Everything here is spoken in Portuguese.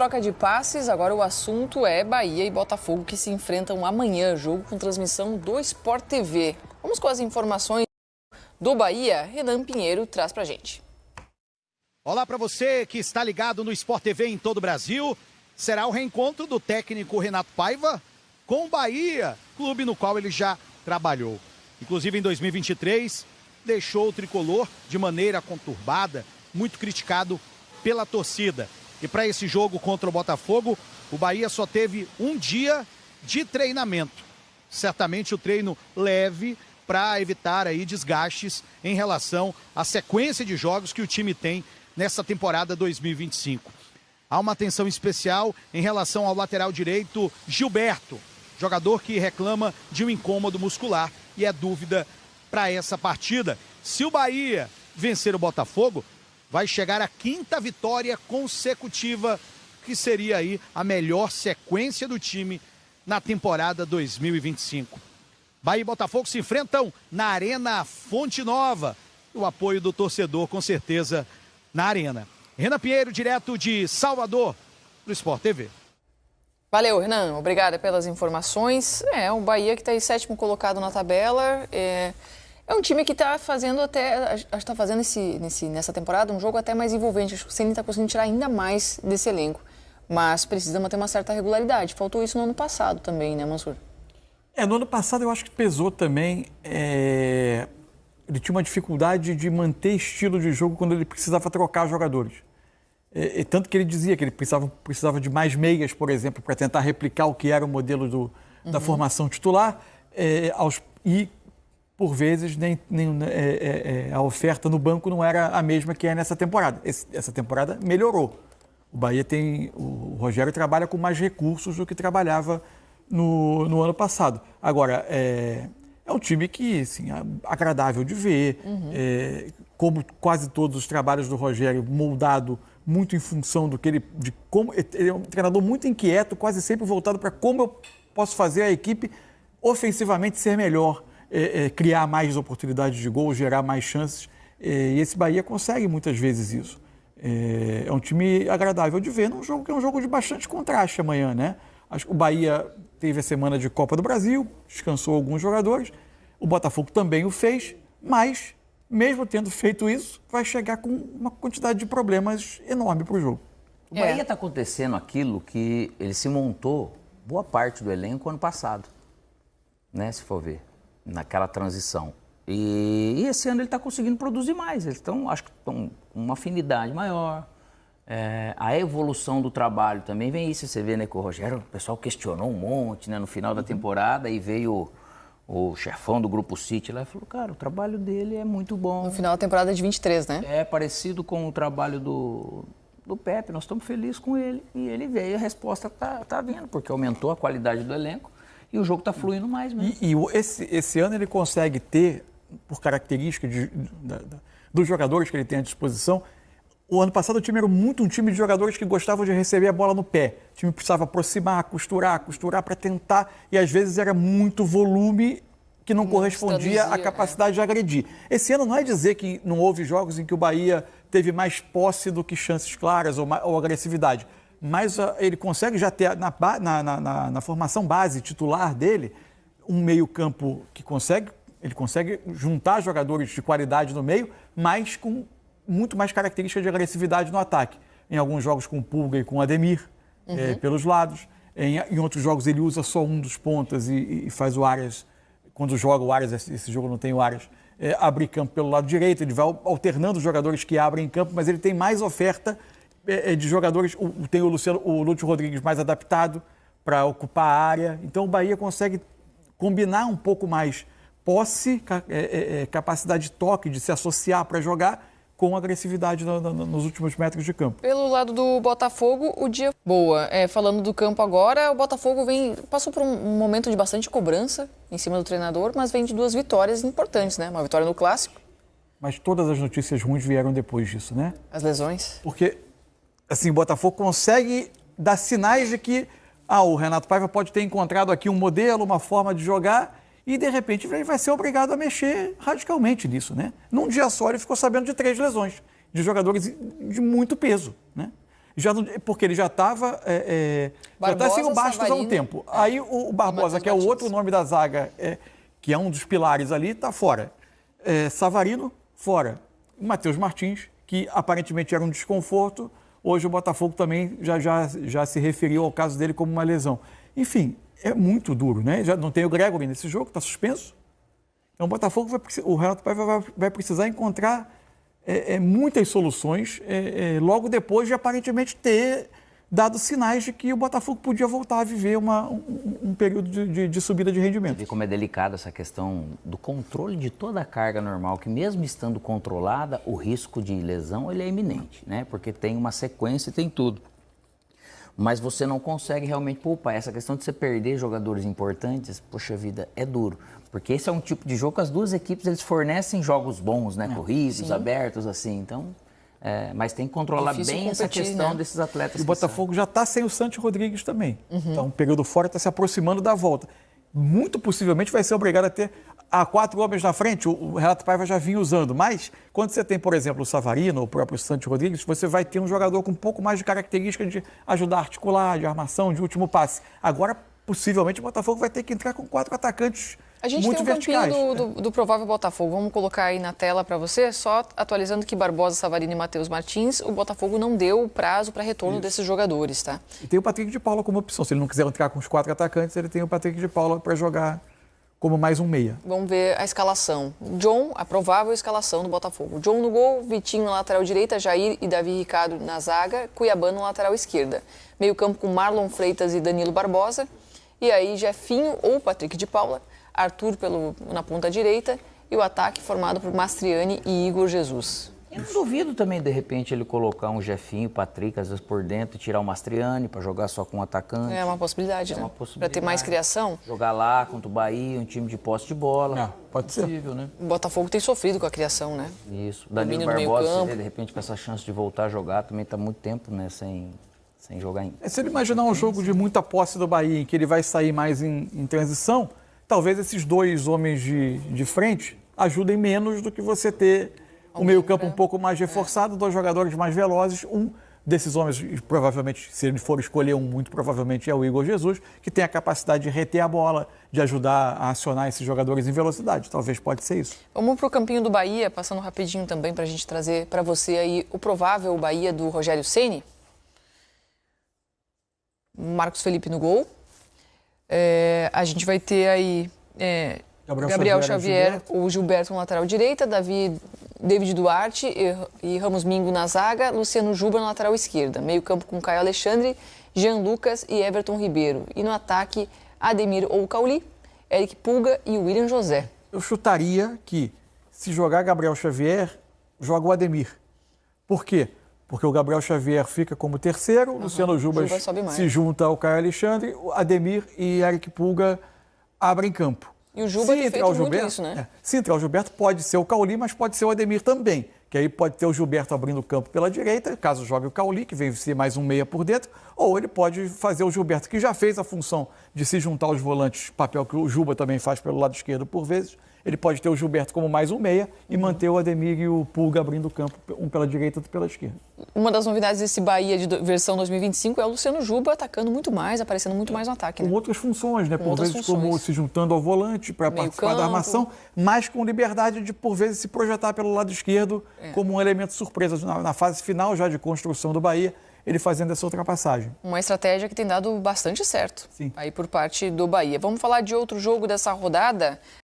Troca de passes, agora o assunto é Bahia e Botafogo que se enfrentam amanhã, jogo com transmissão do Sport TV. Vamos com as informações do Bahia, Renan Pinheiro traz pra gente. Olá para você que está ligado no Sport TV em todo o Brasil. Será o reencontro do técnico Renato Paiva com o Bahia, clube no qual ele já trabalhou. Inclusive em 2023, deixou o tricolor de maneira conturbada, muito criticado pela torcida. E para esse jogo contra o Botafogo, o Bahia só teve um dia de treinamento. Certamente o treino leve para evitar aí desgastes em relação à sequência de jogos que o time tem nessa temporada 2025. Há uma atenção especial em relação ao lateral direito Gilberto, jogador que reclama de um incômodo muscular e é dúvida para essa partida. Se o Bahia vencer o Botafogo, vai chegar à 5ª vitória consecutiva, que seria aí a melhor sequência do time na temporada 2025. Bahia e Botafogo se enfrentam na Arena Fonte Nova. O apoio do torcedor, com certeza, na Arena. Renan Pinheiro, direto de Salvador, do Sport TV. Valeu, Renan. Obrigada pelas informações. O Bahia que está aí 7º colocado na tabela. É um time que está fazendo está fazendo nessa temporada um jogo até mais envolvente. Acho que o Ceni está conseguindo tirar ainda mais desse elenco. Mas precisa manter uma certa regularidade. Faltou isso no ano passado também, né, Mansur? No ano passado eu acho que pesou também. Ele tinha uma dificuldade de manter estilo de jogo quando ele precisava trocar jogadores. Tanto que ele dizia que ele precisava de mais meias, por exemplo, para tentar replicar o que era o modelo da formação titular. E, por vezes, a oferta no banco não era a mesma que é nessa temporada. Essa temporada melhorou. O Bahia o Rogério trabalha com mais recursos do que trabalhava no ano passado. Agora, é um time que, assim, é agradável de ver, como quase todos os trabalhos do Rogério, moldado muito em função ele é um treinador muito inquieto, quase sempre voltado para como eu posso fazer a equipe ofensivamente ser melhor, criar mais oportunidades de gol, gerar mais chances, e esse Bahia consegue muitas vezes isso. É um time agradável de ver num jogo que é um jogo de bastante contraste amanhã, né? Acho que o Bahia teve a semana de Copa do Brasil, descansou alguns jogadores, o Botafogo também o fez, mas, mesmo tendo feito isso, vai chegar com uma quantidade de problemas enorme para o jogo. O Bahia está acontecendo aquilo que ele se montou, boa parte do elenco, ano passado, né, se for ver, naquela transição. E esse ano ele está conseguindo produzir mais, acho que estão com uma afinidade maior. A evolução do trabalho também vem isso, você vê, né, que o Rogério, o pessoal questionou um monte, né, no final da temporada, e veio o chefão do Grupo City lá e falou, cara, o trabalho dele é muito bom. No final da temporada de 23, né? É parecido com o trabalho do Pepe, nós estamos felizes com ele. E ele veio, a resposta tá vindo, porque aumentou a qualidade do elenco e o jogo está fluindo mais mesmo. Esse ano ele consegue ter, por característica dos jogadores que ele tem à disposição. O ano passado o time era muito um time de jogadores que gostavam de receber a bola no pé. O time precisava aproximar, costurar para tentar, e às vezes era muito volume que não correspondia à capacidade de agredir. Esse ano não é dizer que não houve jogos em que o Bahia teve mais posse do que chances claras ou agressividade, mas ele consegue já ter na formação base titular dele um meio-campo que ele consegue juntar jogadores de qualidade no meio, mas com muito mais característica de agressividade no ataque. Em alguns jogos com o Pulga e com o Ademir, pelos lados. Em outros jogos ele usa só um dos pontas e faz o Arias, quando joga o Arias, esse jogo não tem o Arias, abrir campo pelo lado direito, ele vai alternando os jogadores que abrem campo, mas ele tem mais oferta de jogadores, tem o Lúcio Rodrigues mais adaptado para ocupar a área. Então o Bahia consegue combinar um pouco mais posse, capacidade de toque, de se associar para jogar, com agressividade nos últimos metros de campo. Pelo lado do Botafogo, o dia boa. Falando do campo agora, o Botafogo passou por um momento de bastante cobrança em cima do treinador, mas vem de 2 vitórias importantes, né? Uma vitória no Clássico. Mas todas as notícias ruins vieram depois disso, né? As lesões. Porque, assim, o Botafogo consegue dar sinais de que o Renato Paiva pode ter encontrado aqui um modelo, uma forma de jogar, e, de repente, ele vai ser obrigado a mexer radicalmente nisso, né? Num dia só, ele ficou sabendo de 3 lesões de jogadores de muito peso, né? Já não, porque ele já estava sem o Bastos há um tempo. Aí o Barbosa, que é o outro nome da zaga, que é um dos pilares ali, está fora. Savarino, fora. Matheus Martins, que aparentemente era um desconforto, hoje o Botafogo também já se referiu ao caso dele como uma lesão. Enfim, é muito duro, né? Já não tem o Gregory nesse jogo, está suspenso. Então o Botafogo, o Renato Paiva vai precisar encontrar muitas soluções logo depois de aparentemente ter dado sinais de que o Botafogo podia voltar a viver um período de subida de rendimento. Você vê como é delicada essa questão do controle de toda a carga normal, que mesmo estando controlada, o risco de lesão ele é iminente, né? Porque tem uma sequência e tem tudo. Mas você não consegue realmente poupar. Essa questão de você perder jogadores importantes, poxa vida, é duro. Porque esse é um tipo de jogo que as duas equipes eles fornecem jogos bons, né? Corridos, sim, abertos, assim. Então, mas tem que controlar bem essa questão, né, desses atletas. E o Botafogo já está sem o Santi Rodrigues também. Então, o período fora está se aproximando da volta. Muito possivelmente vai ser obrigado a ter 4 homens na frente. O Renato Paiva já vinha usando. Mas, quando você tem, por exemplo, o Savarino, ou o próprio Santi Rodrigues, você vai ter um jogador com um pouco mais de característica de ajudar a articular, de armação, de último passe. Agora, possivelmente, o Botafogo vai ter que entrar com 4 atacantes muito verticais. A gente tem um campinho do provável Botafogo. Vamos colocar aí na tela para você, só atualizando que Barbosa, Savarino e Matheus Martins, o Botafogo não deu prazo para retorno desses jogadores, tá? E tem o Patrick de Paula como opção. Se ele não quiser entrar com os 4 atacantes, ele tem o Patrick de Paula para jogar como mais um meia. Vamos ver a escalação. John, a provável escalação do Botafogo. John no gol, Vitinho na lateral direita, Jair e Davi Ricardo na zaga, Cuiabá na lateral esquerda. Meio campo com Marlon Freitas e Danilo Barbosa. E aí Jefinho ou Patrick de Paula, Arthur na ponta direita e o ataque formado por Mastriani e Igor Jesus. Eu não duvido também, de repente, ele colocar um Jefinho, Patrick, às vezes por dentro, e tirar o Mastriani para jogar só com um atacante. É uma possibilidade, né? Para ter mais criação. Jogar lá contra o Bahia, um time de posse de bola. Pode ser. Possível, né? O Botafogo tem sofrido com a criação, né? Isso. Danilo Barbosa, de repente, com essa chance de voltar a jogar, também está muito tempo, né, sem jogar ainda. Se ele imaginar um jogo de muita posse do Bahia, em que ele vai sair mais em transição, talvez esses 2 homens de frente ajudem menos do que você ter o meio-campo um pouco mais reforçado, 2 jogadores mais velozes. Um desses homens, provavelmente, se ele for escolher um, muito provavelmente é o Igor Jesus, que tem a capacidade de reter a bola, de ajudar a acionar esses jogadores em velocidade. Talvez pode ser isso. Vamos para o campinho do Bahia, passando rapidinho também para a gente trazer para você aí o provável Bahia do Rogério Ceni. Marcos Felipe no gol. A gente vai ter aí Gabriel Xavier, o Gilberto na lateral direita, David Duarte e Ramos Mingo na zaga, Luciano Juba na lateral esquerda. Meio campo com Caio Alexandre, Jean Lucas e Everton Ribeiro. E no ataque, Ademir ou Cauli, Eric Pulga e William José. Eu chutaria que, se jogar Gabriel Xavier, joga o Ademir. Por quê? Porque o Gabriel Xavier fica como terceiro, Luciano Juba se junta ao Caio Alexandre, Ademir e Eric Pulga abrem campo. E o Juba tem feito muito isso, né? Se entrar o Gilberto, pode ser o Cauli, mas pode ser o Ademir também. Que aí pode ter o Gilberto abrindo o campo pela direita, caso jogue o Cauli, que vem ser mais um meia por dentro, ou ele pode fazer o Gilberto, que já fez a função de se juntar aos volantes, papel que o Juba também faz pelo lado esquerdo por vezes. Ele pode ter o Gilberto como mais um meia e manter o Ademir e o Pulga abrindo o campo, um pela direita e outro pela esquerda. Uma das novidades desse Bahia de versão 2025 é o Luciano Juba atacando muito mais, aparecendo muito mais no ataque. Com outras funções, né? Por vezes como se juntando ao volante para participar da armação, mas com liberdade de, por vezes, se projetar pelo lado esquerdo como um elemento surpresa na fase final já de construção do Bahia. Ele fazendo essa ultrapassagem. Uma estratégia que tem dado bastante certo. Sim. Aí por parte do Bahia. Vamos falar de outro jogo dessa rodada.